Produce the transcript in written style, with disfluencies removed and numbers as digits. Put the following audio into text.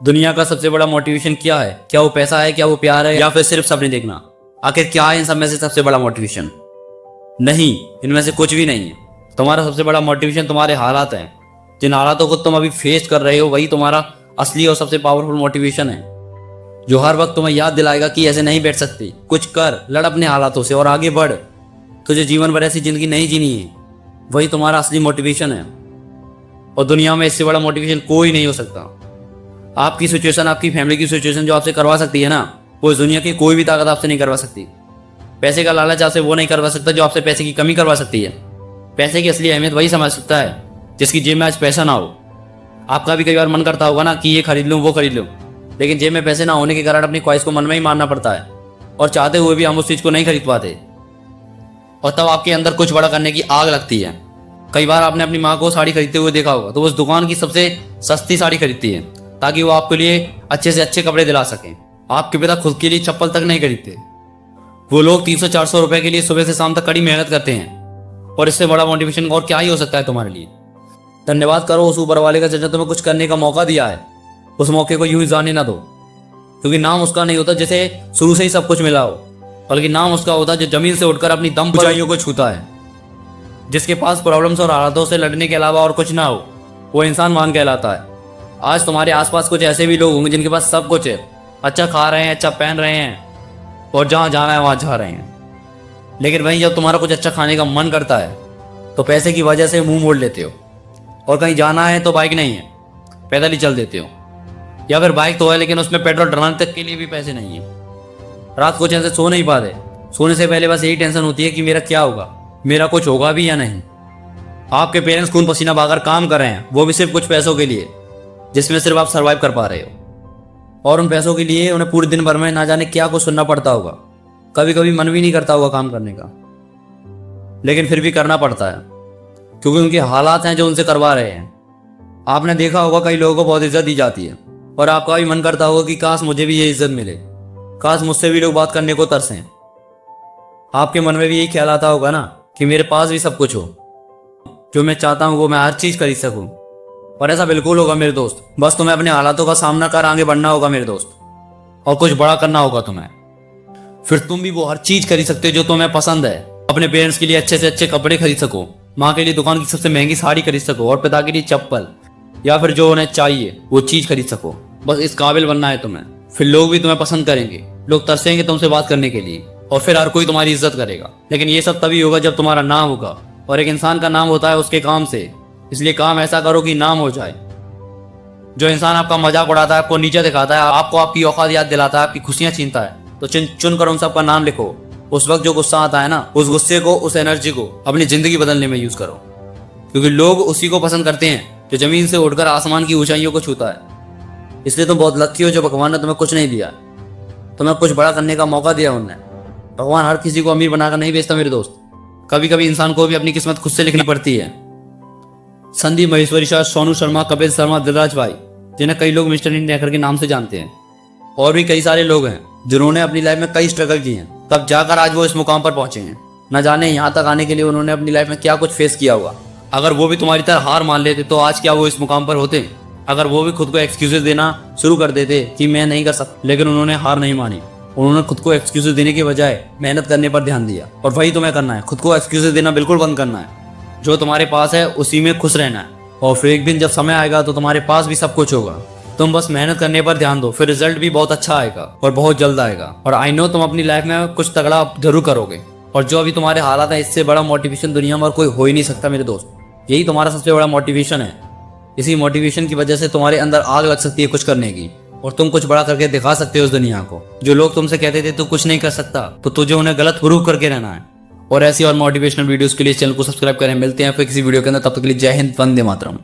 दुनिया का सबसे बड़ा मोटिवेशन क्या है? क्या वो पैसा है, क्या वो प्यार है, या फिर सिर्फ सपने देखना? आखिर क्या है इन सब में से सबसे बड़ा मोटिवेशन? नहीं, इनमें से कुछ भी नहीं है। तुम्हारा सबसे बड़ा मोटिवेशन तुम्हारे हालात हैं। जिन हालातों को तुम अभी फेस कर रहे हो वही तुम्हारा असली और सबसे पावरफुल मोटिवेशन है, जो हर वक्त तुम्हें याद दिलाएगा कि ऐसे नहीं बैठ सकती, कुछ कर, लड़ अपने हालातों से और आगे बढ़। तुझे जीवन भर ऐसी जिंदगी नहीं जीनी है, वही तुम्हारा असली मोटिवेशन है। और दुनिया में इससे बड़ा मोटिवेशन कोई नहीं हो सकता। आपकी सिचुएशन, आपकी फैमिली की सिचुएशन जो आपसे करवा सकती है ना, वो इस दुनिया की कोई भी ताकत आपसे नहीं करवा सकती। पैसे का लालच आपसे वो नहीं करवा सकता जो आपसे पैसे की कमी करवा सकती है। पैसे की असली अहमियत वही समझ सकता है जिसकी जेब में आज पैसा ना हो। आपका भी कई बार मन करता होगा ना कि ये खरीद लूँ, वो खरीद लूँ, लेकिन जेब में पैसे ना होने के कारण अपनी ख्वाहिश को मन में ही मानना पड़ता है और चाहते हुए भी हम उस चीज़ को नहीं खरीद पाते। और तब आपके अंदर कुछ बड़ा करने की आग लगती है। कई बार आपने अपनी माँ को साड़ी खरीदते हुए देखा होगा, तो उस दुकान की सबसे सस्ती साड़ी खरीदती है ताकि वो आपके लिए अच्छे से अच्छे कपड़े दिला सकें। आपके पिता खुद के लिए चप्पल तक नहीं खरीदते। वो लोग 300-400 रुपए के लिए सुबह से शाम तक कड़ी मेहनत करते हैं। और इससे बड़ा मोटिवेशन और क्या ही हो सकता है तुम्हारे लिए? धन्यवाद करो उस ऊपर वाले का जिसने तुम्हें कुछ करने का मौका दिया है। उस मौके को यूं ही जाने ना दो, क्योंकि नाम उसका नहीं होता जिसे शुरू से ही सब कुछ मिला हो, बल्कि नाम उसका होता है जो जमीन से उठकर अपनी दम पर ऊंचाइयों को छूता है। जिसके पास प्रॉब्लम्स और हालातों से लड़ने के अलावा और कुछ ना हो, वो इंसान महान कहलाता है। आज तुम्हारे आसपास कुछ ऐसे भी लोग होंगे जिनके पास सब कुछ है, अच्छा खा रहे हैं, अच्छा पहन रहे हैं और जहाँ जाना है वहाँ जा रहे हैं, लेकिन वहीं जब तुम्हारा कुछ अच्छा खाने का मन करता है तो पैसे की वजह से मुंह मोड़ लेते हो। और कहीं जाना है तो बाइक नहीं है, पैदल ही चल देते हो, या फिर बाइक तो है लेकिन उसमें पेट्रोल डलाने तक के लिए भी पैसे नहीं है। रात को चैन से सो नहीं पाते। सोने से पहले बस यही टेंशन होती है कि मेरा क्या होगा, मेरा कुछ होगा भी या नहीं। आपके पेरेंट्स खून पसीना बहाकर काम कर रहे हैं, वो भी सिर्फ कुछ पैसों के लिए, जिसमें सिर्फ आप सर्वाइव कर पा रहे हो। और उन पैसों के लिए उन्हें पूरे दिन भर में ना जाने क्या कुछ सुनना पड़ता होगा। कभी कभी मन भी नहीं करता होगा काम करने का, लेकिन फिर भी करना पड़ता है क्योंकि उनके हालात हैं जो उनसे करवा रहे हैं। आपने देखा होगा कई लोगों को बहुत इज्जत दी जाती है और आपका भी मन करता होगा कि काश मुझे भी ये इज्जत मिले, काश मुझसे भी लोग बात करने को तरसें। आपके मन में भी यही ख्याल आता होगा ना कि मेरे पास भी सब कुछ हो, जो मैं चाहता हूँ वो मैं हर चीज़ खरीद सकूँ। और ऐसा बिल्कुल होगा मेरे दोस्त, बस तुम्हें अपने हालातों का सामना कर आगे बढ़ना होगा मेरे दोस्त, और कुछ बड़ा करना होगा तुम्हें। फिर तुम भी वो हर चीज़ खरीद सकते हो जो तुम्हें पसंद है। अपने पेरेंट्स के लिए अच्छे से अच्छे कपड़े खरीद सको, माँ के लिए दुकान की सबसे महंगी साड़ी खरीद सको, और पिता के लिए चप्पल, या फिर जो उन्हें चाहिए वो चीज़ खरीद सको। बस इस काबिल बनना है तुम्हें। फिर लोग भी तुम्हें पसंद करेंगे, लोग तरसेंगे तुमसे बात करने के लिए, और फिर हर कोई तुम्हारी इज्जत करेगा। लेकिन ये सब तभी होगा जब तुम्हारा नाम होगा, और एक इंसान का नाम होता है उसके काम से। इसलिए काम ऐसा करो कि नाम हो जाए। जो इंसान आपका मजाक उड़ाता है, आपको नीचे दिखाता है, आपको आपकी औकात याद दिलाता है, आपकी खुशियां छीनता है, तो चुन कर उन सबका नाम लिखो। उस वक्त जो गुस्सा आता है ना, उस गुस्से को, उस एनर्जी को अपनी जिंदगी बदलने में यूज करो, क्योंकि लोग उसी को पसंद करते हैं जो जमीन से उठकर आसमान की ऊंचाइयों को छूता है। इसलिए तुम बहुत लकी हो जो भगवान ने तुम्हें कुछ नहीं दिया, तुम्हें कुछ बड़ा करने का मौका दिया उन्होंने। भगवान हर किसी को अमीर बनाकर नहीं भेजता मेरे दोस्त, कभी कभी इंसान को भी अपनी किस्मत खुद से लिखनी पड़ती है। संदीप महेश्वरी शाह, सोनू शर्मा, कपिल शर्मा, दिलराज भाई, जिन्हें कई लोग मिस्टर इंडिया के नाम से जानते हैं, और भी कई सारे लोग हैं जिन्होंने अपनी लाइफ में कई स्ट्रगल किए हैं, तब जाकर आज वो इस मुकाम पर पहुंचे हैं। न जाने यहाँ तक आने के लिए उन्होंने अपनी लाइफ में क्या कुछ फेस किया होगा। अगर वो भी तुम्हारी तरह हार मान लेते तो आज क्या वो इस मुकाम पर होते? अगर वो भी खुद को एक्सक्यूजेस देना शुरू कर देते कि मैं नहीं कर सकता, लेकिन उन्होंने हार नहीं मानी। उन्होंने खुद को एक्सक्यूजेस देने के बजाय मेहनत करने पर ध्यान दिया, और वही तुम्हें करना है। खुद को एक्सक्यूजेस देना बिल्कुल बंद करना है। जो तुम्हारे पास है उसी में खुश रहना है, और फिर एक दिन जब समय आएगा तो तुम्हारे पास भी सब कुछ होगा। तुम बस मेहनत करने पर ध्यान दो, फिर रिजल्ट भी बहुत अच्छा आएगा और बहुत जल्द आएगा। और आई नो तुम अपनी लाइफ में कुछ तगड़ा जरूर करोगे। और जो अभी तुम्हारे हालात है, इससे बड़ा मोटिवेशन दुनिया में और कोई हो ही नहीं सकता मेरे दोस्त। यही तुम्हारा सबसे बड़ा मोटिवेशन है। इसी मोटिवेशन की वजह से तुम्हारे अंदर आग लग सकती है कुछ करने की, और तुम कुछ बड़ा करके दिखा सकते हो उस दुनिया को। जो लोग तुमसे कहते थे तू कुछ नहीं कर सकता, तो तुझे उन्हें गलत प्रूव करके रहना है। और ऐसी और मोटिवेशनल वीडियोस के लिए चैनल को सब्सक्राइब करें। मिलते हैं फिर किसी वीडियो के अंदर, तब तक के लिए जय हिंद, वंदे मातरम।